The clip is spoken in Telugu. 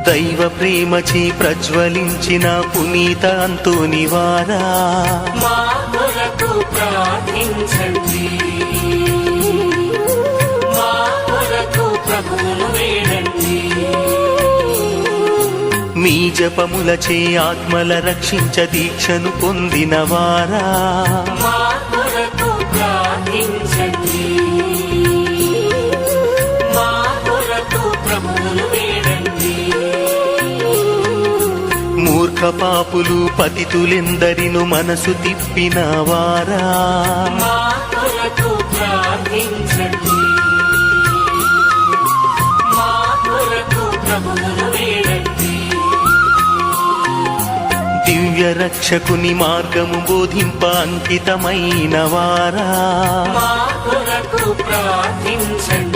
దైవ ప్రేమచి ప్రజ్వలించిన పునీత అంతోని వారా మా కొరకు ప్రార్థించండి. మా కొరకు ప్రభువును వేడండి. మీ జపములచే ఆత్మల రక్షించ దీక్షను పొందిన వారా మా కొరకు ప్రార్థించండి. మా కొరకు ప్రభువును వేడండి. మూర్ఖ పాపులు పతితులెందరిను మనసు తిప్పిన వారా మా కొరకు ప్రార్థించండి. మా కొరకు ప్రభువును వేడండి. దివ్య రక్షకుని మార్గము బోధింప అంకితమైన వారా మా కొరకు ప్రార్థించండి.